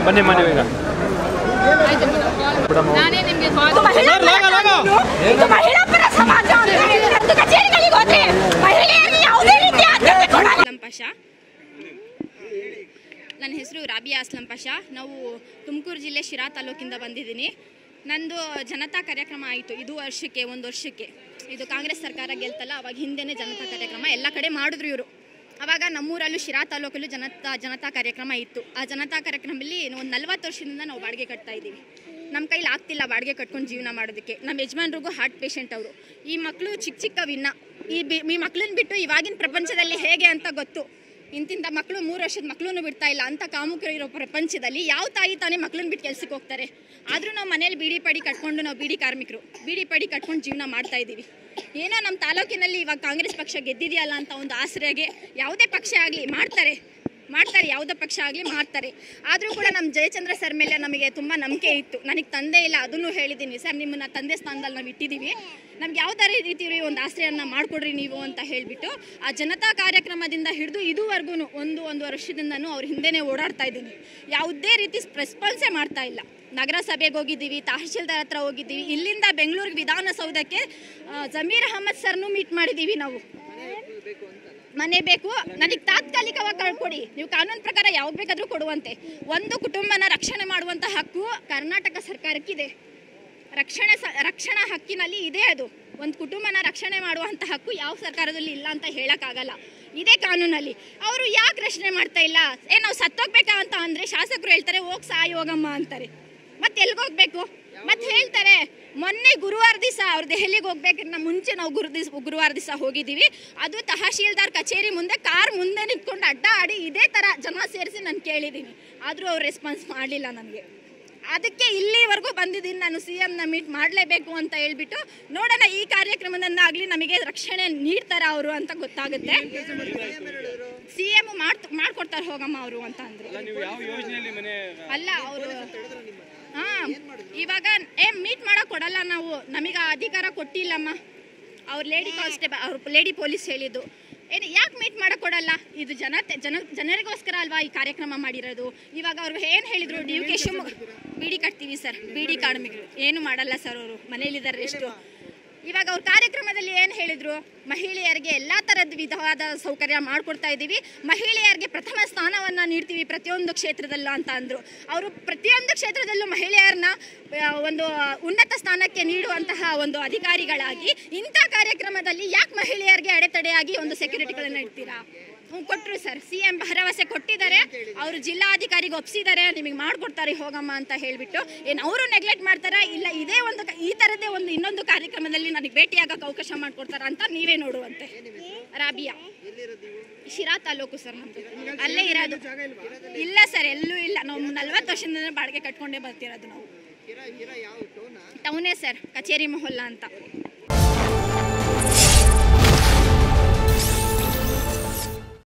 ಬನ್ನಿ ಮನೆ ಈಗ ನನ್ನ ಹೆಸರು ರಾಬಿಯಾ ಅಸ್ಲಂ ಪಾಷಾ. ನಾವು ತುಮಕೂರು ಜಿಲ್ಲೆ ಶಿರಾ ತಾಲೂಕಿಂದ ಬಂದಿದ್ದೀನಿ. ನಂದು ಜನತಾ ಕಾರ್ಯಕ್ರಮ ಆಯಿತು ಇದು ಒಂದು ವರ್ಷಕ್ಕೆ. ಇದು ಕಾಂಗ್ರೆಸ್ ಸರ್ಕಾರ ಗೆಲ್ತಲ್ಲ ಅವಾಗ ಹಿಂದೆನೇ ಜನತಾ ಕಾರ್ಯಕ್ರಮ ಎಲ್ಲ ಕಡೆ ಮಾಡಿದ್ರು ಇವರು. ಆವಾಗ ನಮ್ಮೂರಲ್ಲೂ ಶಿರಾ ತಾಲೂಕಲ್ಲೂ ಜನತಾ ಕಾರ್ಯಕ್ರಮ ಇತ್ತು. ಆ ಜನತಾ ಕಾರ್ಯಕ್ರಮದಲ್ಲಿ ಒಂದು 40 ವರ್ಷದಿಂದ ನಾವು ಬಾಡಿಗೆ ಕಟ್ತಾ ಇದ್ದೀವಿ. ನಮ್ಮ ಕೈಲಿ ಆಗ್ತಿಲ್ಲ ಬಾಡಿಗೆ ಕಟ್ಕೊಂಡು ಜೀವನ ಮಾಡೋದಕ್ಕೆ. ನಮ್ಮ ಯಜಮಾನ್ರಿಗೂ ಹಾರ್ಟ್ ಪೇಷಂಟ್ ಅವರು. ಈ ಮಕ್ಕಳು ಚಿಕ್ಕವಿನ್ನ ಈ ಮಕ್ಕಳನ್ನ ಬಿಟ್ಟು ಇವಾಗಿನ ಪ್ರಪಂಚದಲ್ಲಿ ಹೇಗೆ ಅಂತ ಗೊತ್ತು. ಇಂತಿಂಥ ಮಕ್ಕಳು 3 ವರ್ಷದ ಮಕ್ಕಳನ್ನು ಬಿಡ್ತಾ ಇಲ್ಲ ಅಂತ ಕಾಮುಕರು ಇರೋ ಪ್ರಪಂಚದಲ್ಲಿ ಯಾವ ತಾಯಿ ತಾನೇ ಮಕ್ಕಳನ್ನ ಬಿಟ್ಟು ಕೆಲ್ಸಕ್ಕೆ ಹೋಗ್ತಾರೆ? ಆದರೂ ನಾವು ಮನೇಲಿ ಬೀಡಿ ಪಡಿ ಕಟ್ಕೊಂಡು ನಾವು ಬೀಡಿ ಕಾರ್ಮಿಕರು ಬೀಡಿ ಪಡಿ ಕಟ್ಕೊಂಡು ಜೀವನ ಮಾಡ್ತಾ ಇದ್ದೀವಿ. ಏನೋ ನಮ್ಮ ತಾಲೂಕಿನಲ್ಲಿ ಇವಾಗ ಕಾಂಗ್ರೆಸ್ ಪಕ್ಷ ಗೆದ್ದಿದೆಯಲ್ಲ ಅಂತ ಒಂದು ಆಸರೆಗೆ ಯಾವುದೇ ಪಕ್ಷ ಆಗಲಿ ಮಾಡ್ತಾರೆ, ಯಾವುದೇ ಪಕ್ಷ ಆಗಲಿ ಮಾಡ್ತಾರೆ. ಆದರೂ ಕೂಡ ನಮ್ಮ ಜಯಚಂದ್ರ ಸರ್ ಮೇಲೆ ನಮಗೆ ತುಂಬ ನಂಬಿಕೆ ಇತ್ತು. ನನಗೆ ತಂದೆ ಇಲ್ಲ, ಅದನ್ನು ಹೇಳಿದ್ದೀನಿ. ಸರ್ ನಿಮ್ಮನ್ನ ತಂದೆ ಸ್ಥಾನದಲ್ಲಿ ನಾವು ಇಟ್ಟಿದ್ದೀವಿ, ನಮ್ಗೆ ಯಾವುದೇ ರೀತಿ ಒಂದು ಆಶ್ರಯನ ಮಾಡಿಕೊಡ್ರಿ ನೀವು ಅಂತ ಹೇಳಿಬಿಟ್ಟು ಆ ಜನತಾ ಕಾರ್ಯಕ್ರಮದಿಂದ ಹಿಡಿದು ಇದುವರೆಗೂ ಒಂದು ವರ್ಷದಿಂದನೂ ಅವ್ರ ಹಿಂದೆನೇ ಓಡಾಡ್ತಾ ಇದ್ದೀನಿ. ಯಾವುದೇ ರೀತಿ ರೆಸ್ಪಾನ್ಸೇ ಮಾಡ್ತಾ ಇಲ್ಲ. ನಗರಸಭೆಗೆ ಹೋಗಿದ್ದೀವಿ, ತಹಶೀಲ್ದಾರ್ ಹತ್ರ ಹೋಗಿದ್ದೀವಿ, ಇಲ್ಲಿಂದ ಬೆಂಗಳೂರಿಗೆ ವಿಧಾನಸೌಧಕ್ಕೆ ಜಮೀರ್ ಅಹಮದ್ ಸರ್ನು ಮೀಟ್ ಮಾಡಿದ್ದೀವಿ. ನಾವು ಮನೆ ಬೇಕು, ನನಗೆ ತಾತ್ಕಾಲಿಕವಾಗಿ ಕಳ್ಕೊಡಿ, ನೀವು ಕಾನೂನು ಪ್ರಕಾರ ಯಾವಾಗ ಬೇಕಾದರೂ ಕೊಡುವಂತೆ. ಒಂದು ಕುಟುಂಬನ ರಕ್ಷಣೆ ಮಾಡುವಂಥ ಹಕ್ಕು ಕರ್ನಾಟಕ ಸರ್ಕಾರಕ್ಕಿದೆ. ರಕ್ಷಣಾ ಹಕ್ಕಿನಲ್ಲಿ ಇದೆ ಅದು. ಒಂದು ಕುಟುಂಬನ ರಕ್ಷಣೆ ಮಾಡುವಂಥ ಹಕ್ಕು ಯಾವ ಸರ್ಕಾರದಲ್ಲಿ ಇಲ್ಲ ಅಂತ ಹೇಳೋಕ್ಕಾಗಲ್ಲ. ಇದೇ ಕಾನೂನಲ್ಲಿ. ಅವರು ಯಾಕೆ ರಕ್ಷಣೆ ಮಾಡ್ತಾ ಇಲ್ಲ? ನಾವು ಸತ್ತೋಗ್ಬೇಕಾ ಅಂತ ಅಂದರೆ ಶಾಸಕರು ಹೇಳ್ತಾರೆ ಹೋಗಿ ಸಾಯೋಗಮ್ಮ ಅಂತಾರೆ. ಮತ್ತೆ ಎಲ್ಲಿಗೋಗ್ಬೇಕು? ಮತ್ತೆ ಹೇಳ್ತಾರೆ ಮೊನ್ನೆ ಗುರುವಾರ ದಿವಸ ಅವ್ರು ದೆಹಲಿಗೆ ಹೋಗ್ಬೇಕನ್ನ ಮುಂಚೆ ನಾವು ಗುರುವಾರ ದಿವಸ ಹೋಗಿದ್ದೀವಿ. ಅದು ತಹಶೀಲ್ದಾರ್ ಕಚೇರಿ ಮುಂದೆ ಕಾರ್ ಮುಂದೆ ನಿಂತ್ಕೊಂಡು ಅಡ್ಡ ಆಡಿ ಇದೇ ಥರ ಜನ ಸೇರಿಸಿ ನಾನು ಕೇಳಿದ್ದೀನಿ. ಆದರೂ ಅವ್ರು ರೆಸ್ಪಾನ್ಸ್ ಮಾಡಲಿಲ್ಲ ನನಗೆ. ಅದಕ್ಕೆ ಇಲ್ಲಿವರೆಗೂ ಬಂದಿದ್ದೀನಿ. ನಾನು CMನ ಮೀಟ್ ಮಾಡಲೇಬೇಕು ಅಂತ ಹೇಳ್ಬಿಟ್ಟು ನೋಡೋಣ ಈ ಕಾರ್ಯಕ್ರಮದನ್ನಾಗಲಿ ನಮಗೆ ರಕ್ಷಣೆ ನೀಡ್ತಾರೆ ಅವರು ಅಂತ ಗೊತ್ತಾಗುತ್ತೆ. CM ಮಾಡ್ಕೊಡ್ತಾರೆ ಹೋಗಮ್ಮ ಅವರು ಅಂತ ಅಂದರು. ಅಲ್ಲ ಅವರು ಇವಾಗ ಮೀಟ್ ಮಾಡಕ್ಕೆ ಕೊಡಲ್ಲ, ನಾವು ನಮಗೆ ಅಧಿಕಾರ ಕೊಟ್ಟಿಲ್ಲಮ್ಮ. ಅವ್ರು ಲೇಡಿ ಕಾನ್ಸ್ಟೇಬಲ್ ಅವ್ರು ಲೇಡಿ ಪೊಲೀಸ್ ಹೇಳಿದ್ದು ಯಾಕೆ ಮೀಟ್ ಮಾಡಕ್ಕೆ ಕೊಡಲ್ಲ? ಇದು ಜನರಿಗೋಸ್ಕರ ಅಲ್ವಾ ಈ ಕಾರ್ಯಕ್ರಮ ಮಾಡಿರೋದು. ಇವಾಗ ಅವ್ರು ಏನು ಹೇಳಿದ್ರು, DK ಶಿವಮೊಗ್ಗ ಬೀಡಿ ಕಟ್ತೀವಿ ಸರ್, ಬೀಡಿ ಕಾರ್ಮಿಕರು ಏನು ಮಾಡಲ್ಲ ಸರ್, ಅವರು ಮನೇಲಿದ್ದಾರೆ ಎಷ್ಟು. ಇವಾಗ ಅವ್ರ ಕಾರ್ಯಕ್ರಮದಲ್ಲಿ ಏನು ಹೇಳಿದ್ರು, ಮಹಿಳೆಯರಿಗೆ ಎಲ್ಲ ಥರದ ವಿಧವಾದ ಸೌಕರ್ಯ ಮಾಡಿಕೊಡ್ತಾ ಇದ್ದೀವಿ, ಮಹಿಳೆಯರಿಗೆ ಪ್ರಥಮ ಸ್ಥಾನವನ್ನು ನೀಡ್ತೀವಿ ಪ್ರತಿಯೊಂದು ಕ್ಷೇತ್ರದಲ್ಲೂ ಅಂತ ಅಂದರು. ಅವರು ಪ್ರತಿಯೊಂದು ಕ್ಷೇತ್ರದಲ್ಲೂ ಮಹಿಳೆಯರನ್ನ ಒಂದು ಉನ್ನತ ಸ್ಥಾನಕ್ಕೆ ನೀಡುವಂತಹ ಒಂದು ಅಧಿಕಾರಿಗಳಾಗಿ ಇಂಥ ಕಾರ್ಯಕ್ರಮದಲ್ಲಿ ಯಾಕೆ ಮಹಿಳೆಯರಿಗೆ ಅಡೆತಡೆಯಾಗಿ ಒಂದು ಸೆಕ್ಯೂರಿಟಿಗಳನ್ನು ಇಡ್ತೀರಾ? ಕೊಟ್ಟರು ಸರ್, CM ಭರವಸೆ ಕೊಟ್ಟಿದ್ದಾರೆ, ಅವರು ಜಿಲ್ಲಾಧಿಕಾರಿಗೆ ಒಪ್ಪಿಸಿದ್ದಾರೆ, ನಿಮಗೆ ಮಾಡಿಕೊಡ್ತಾರೆ ಹೋಗಮ್ಮ ಅಂತ ಹೇಳಿಬಿಟ್ಟು. ಏನು ಅವರು ನೆಗ್ಲೆಕ್ಟ್ ಮಾಡ್ತಾರಾ ಇಲ್ಲ ಈ ಥರದ್ದೇ ಇನ್ನೊಂದು ಕಾರ್ಯಕ್ರಮದಲ್ಲಿ ನನಗೆ ಭೇಟಿಯಾಗಕ್ಕೆ ಅವಕಾಶ ಮಾಡಿಕೊಡ್ತಾರ ಅಂತ ನೀವೇ ನೋಡುವಂತೆ. ರಾಬಿಯಾ, ಶಿರಾ ತಾಲೂಕು ಸರ್, ನಮ್ಮದು ಅಲ್ಲೇ ಇರೋದು. ಇಲ್ಲ ಸರ್, ಎಲ್ಲೂ ಇಲ್ಲ. ನಾವು 40 ವರ್ಷದಿಂದ ಬಾಡಿಗೆ ಕಟ್ಕೊಂಡೇ ಬರ್ತಿರೋದು ನಾವು. ಟೌನೇ ಸರ್, ಕಚೇರಿ ಮೊಹಲ್ಲಾ ಅಂತ.